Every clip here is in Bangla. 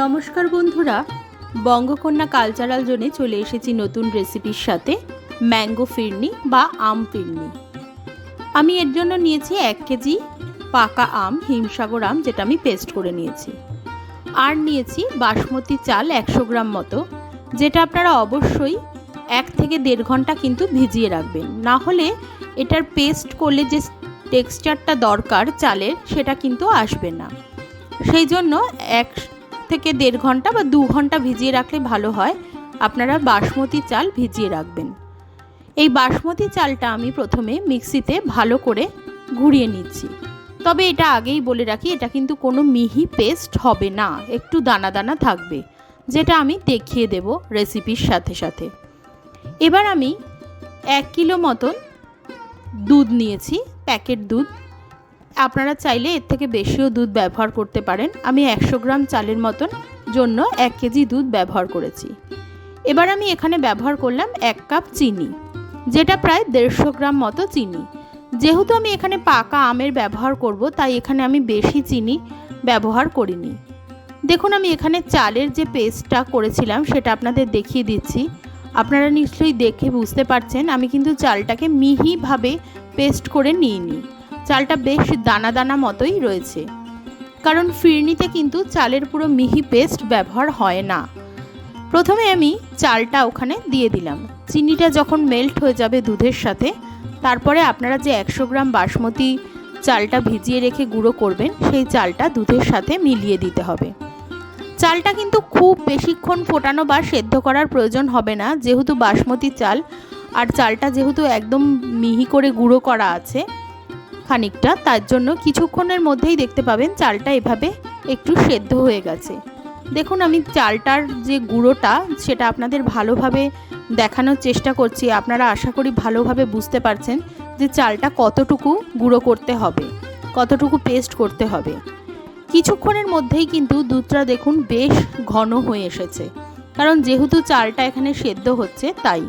নমস্কার বন্ধুরা, বঙ্গকন্যা কালচারাল জোনে চলে এসেছি নতুন রেসিপির সাথে ম্যাঙ্গো ফিরনি বা আম ফিরনি। আমি এর জন্য নিয়েছি 1 কেজি পাকা আম, হিমসাগর আম, যেটা আমি পেস্ট করে নিয়েছি। আর নিয়েছি বাসমতি চাল 100 গ্রাম মতো, যেটা আপনারা অবশ্যই 1 থেকে 1.5 ঘন্টা কিন্তু ভিজিয়ে রাখবেন, না হলে এটার পেস্ট করলে যে টেক্সচারটা দরকার চালের সেটা কিন্তু আসবে না। সেই জন্য 1 থেকে 1.5 ঘন্টা বা 2 ঘন্টা ভিজিয়ে রাখলে ভালো হয়। আপনারা বাসমতি চাল ভিজিয়ে রাখবেন। এই বাসমতি চালটা আমি প্রথমে মিক্সিতে ভালো করে ঘুরিয়ে নিচ্ছি। তবে এটা আগেই বলে রাখি, এটা কিন্তু কোনো মিহি পেস্ট হবে না, একটু দানা দানা থাকবে, যেটা আমি দেখিয়ে দেব রেসিপির সাথে সাথে। এবার আমি 1 কিলো মতন দুধ নিয়েছি, প্যাকেট দুধ। আপনারা চাইলে এর থেকে বেশিও দুধ ব্যবহার করতে পারেন। আমি 100 গ্রাম চালের মতন জন্য 1 কেজি দুধ ব্যবহার করেছি। এবার আমি এখানে ব্যবহার করলাম 1 কাপ চিনি, যেটা প্রায় 150 গ্রাম মতো চিনি। যেহেতু আমি এখানে পাকা আমের ব্যবহার করব, তাই এখানে আমি বেশি চিনি ব্যবহার করিনি। দেখুন, আমি এখানে চালের যে পেস্টটা করেছিলাম সেটা আপনাদের দেখিয়ে দিচ্ছি। আপনারা নিশ্চয়ই দেখে বুঝতে পারছেন আমি কিন্তু চালটাকে মিহিভাবে পেস্ট করে নিইনি। চালটা বেশ দানা দানা মতোই রয়েছে, কারণ ফিরনিতে কিন্তু চালের পুরো মিহি পেস্ট ব্যবহার হয় না। প্রথমে আমি চালটা ওখানে দিয়ে দিলাম। চিনিটা যখন মেল্ট হয়ে যাবে দুধের সাথে, তারপরে আপনারা যে 100 গ্রাম বাসমতি চালটা ভিজিয়ে রেখে গুঁড়ো করবেন, সেই চালটা দুধের সাথে মিলিয়ে দিতে হবে। চালটা কিন্তু খুব বেশিক্ষণ ফোটানো বা সেদ্ধ করার প্রয়োজন হবে না, যেহেতু বাসমতি চাল আর চালটা যেহেতু একদম মিহি করে গুঁড়ো করা আছে খানিকটা, তার জন্য কিছুক্ষণের মধ্যেই দেখতে পাবেন চালটা এভাবে একটু সেদ্ধ হয়ে গেছে। দেখুন, আমি চালটার যে গুঁড়োটা সেটা আপনাদের ভালোভাবে দেখানোর চেষ্টা করছি। আপনারা আশা করি ভালোভাবে বুঝতে পারছেন যে চালটা কতটুকু গুঁড়ো করতে হবে, কতটুকু পেস্ট করতে হবে। কিছুক্ষণের মধ্যেই কিন্তু দুধটা দেখুন বেশ ঘন হয়ে এসেছে, কারণ যেহেতু চালটা এখানে সেদ্ধ হচ্ছে তাই।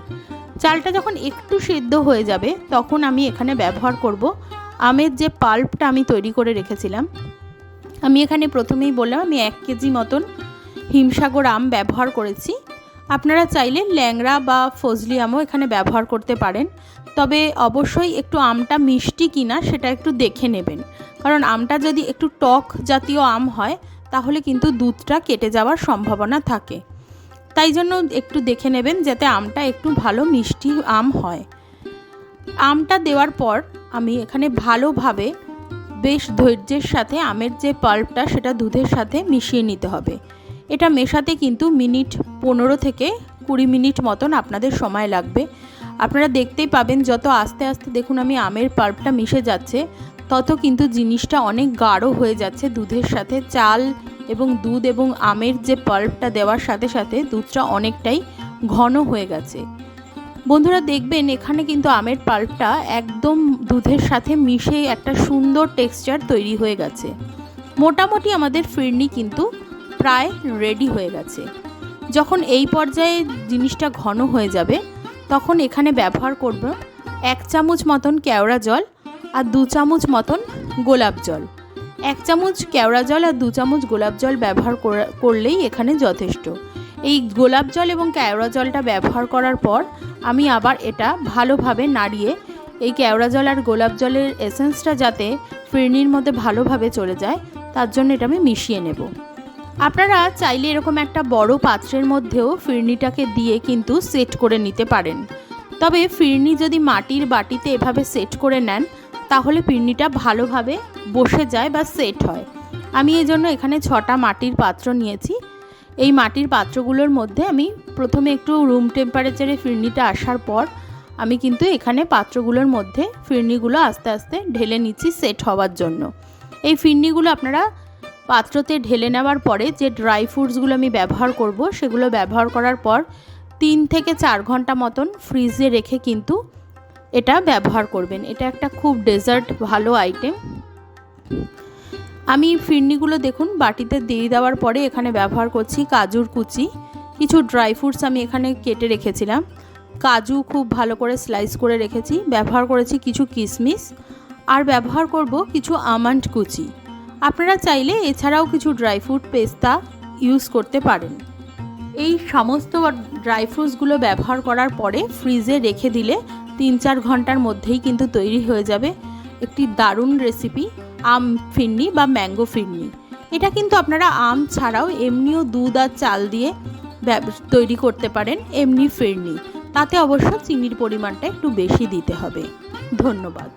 চালটা যখন একটু সেদ্ধ হয়ে যাবে তখন আমি এখানে ব্যবহার করব আমের যে পাল্পটা আমি তৈরি করে রেখেছিলাম। আমি এখানে প্রথমেই বললাম আমি 1 কেজি মতন হিমসাগর আম ব্যবহার করেছি। আপনারা চাইলে ল্যাংড়া বা ফজলি আমও এখানে ব্যবহার করতে পারেন, তবে অবশ্যই একটু আমটা মিষ্টি কিনা সেটা একটু দেখে নেবেন, কারণ আমটা যদি একটু টক জাতীয় আম হয় তাহলে কিন্তু দুধটা কেটে যাওয়ার সম্ভাবনা থাকে। তাই জন্য একটু দেখে নেবেন যাতে আমটা একটু ভালো মিষ্টি আম হয়। আমটা দেওয়ার পর আমি এখানে ভালোভাবে বেশ ধৈর্যের সাথে আমের যে পাল্পটা সেটা দুধের সাথে মিশিয়ে নিতে হবে। এটা মেশাতে কিন্তু 15 থেকে 20 মিনিট মতন আপনাদের সময় লাগবে। আপনারা দেখতেই পাবেন যত আস্তে আস্তে দেখুন আমি আমের পাল্পটা মিশে যাচ্ছে, তত কিন্তু জিনিসটা অনেক গাঢ় হয়ে যাচ্ছে দুধের সাথে। চাল এবং দুধ এবং আমের যে পাল্পটা দেওয়ার সাথে সাথে দুধটা অনেকটাই ঘন হয়ে গেছে। বন্ধুরা দেখবেন এখানে কিন্তু আমের পাল্পটা একদম দুধের সাথে মিশে একটা সুন্দর টেক্সচার তৈরি হয়ে গেছে। মোটামুটি আমাদের ফিরনি কিন্তু প্রায় রেডি হয়ে গেছে। যখন এই পর্যায়ে জিনিসটা ঘন হয়ে যাবে তখন এখানে ব্যবহার করব 1 চামচ মতন কেওড়া জল আর 2 চামচ মতন গোলাপ জল। 1 চামচ কেওড়া জল আর 2 চামচ গোলাপ জল ব্যবহার করলেই এখানে যথেষ্ট। এই গোলাপ জল এবং কেওড়া জলটা ব্যবহার করার পর আমি আবার এটা ভালোভাবে নাড়িয়ে এই কেওড়া জল আর গোলাপ জলের এসেন্সটা যাতে ফিরনির মধ্যে ভালোভাবে চলে যায় তার জন্য এটা আমি মিশিয়ে নেব। আপনারা চাইলে এরকম একটা বড় পাত্রের মধ্যেও ফিরনিটাকে দিয়ে কিন্তু সেট করে নিতে পারেন। তবে ফিরনি যদি মাটির বাটিতে এভাবে সেট করে নেন তাহলে ফিরনিটা ভালোভাবে বসে যায় বা সেট হয়। আমি এই জন্য এখানে 6টা মাটির পাত্র নিয়েছি। এই মাটির পাত্রগুলোর মধ্যে আমি প্রথমে একটু রুম টেম্পারেচারে ফিরনিটা আসার পর আমি কিন্তু এখানে পাত্রগুলোর মধ্যে ফিরনিগুলো আস্তে আস্তে ঢেলে নিচ্ছি সেট হওয়ার জন্য। এই ফিরনিগুলো আপনারা পাত্রতে ঢেলে নেওয়ার পরে যে ড্রাই ফ্রুটসগুলো আমি ব্যবহার করব সেগুলো ব্যবহার করার পর 3 থেকে 4 ঘন্টা মতন ফ্রিজে রেখে কিন্তু এটা ব্যবহার করবেন। এটা একটা খুব ডেজার্ট ভালো আইটেম। আমি ফিরনিগুলো দেখুন বাটিতে দিয়ে দেওয়ার পরে এখানে ব্যবহার করছি কাজুর কুচি। কিছু ড্রাই ফ্রুটস আমি এখানে কেটে রেখেছিলাম, কাজু খুব ভালো করে স্লাইস করে রেখেছি। ব্যবহার করেছি কিছু কিশমিশ আর ব্যবহার করব কিছু আমন্ড কুচি। আপনারা চাইলে এছাড়াও কিছু ড্রাই ফ্রুট, পেস্তা ইউজ করতে পারেন। এই সমস্ত ড্রাই ফ্রুটসগুলো ব্যবহার করার পরে ফ্রিজে রেখে দিলে 3-4 ঘন্টার মধ্যেই কিন্তু তৈরি হয়ে যাবে একটি দারুণ রেসিপি আম ফিরনি বা ম্যাঙ্গো ফিরনি। এটা কিন্তু আপনারা আম ছাড়াও এমনিও দুধ আর চাল দিয়ে তৈরি করতে পারেন এমনি ফিরনি। তাতে অবশ্য চিনির পরিমাণটা একটু বেশি দিতে হবে। ধন্যবাদ।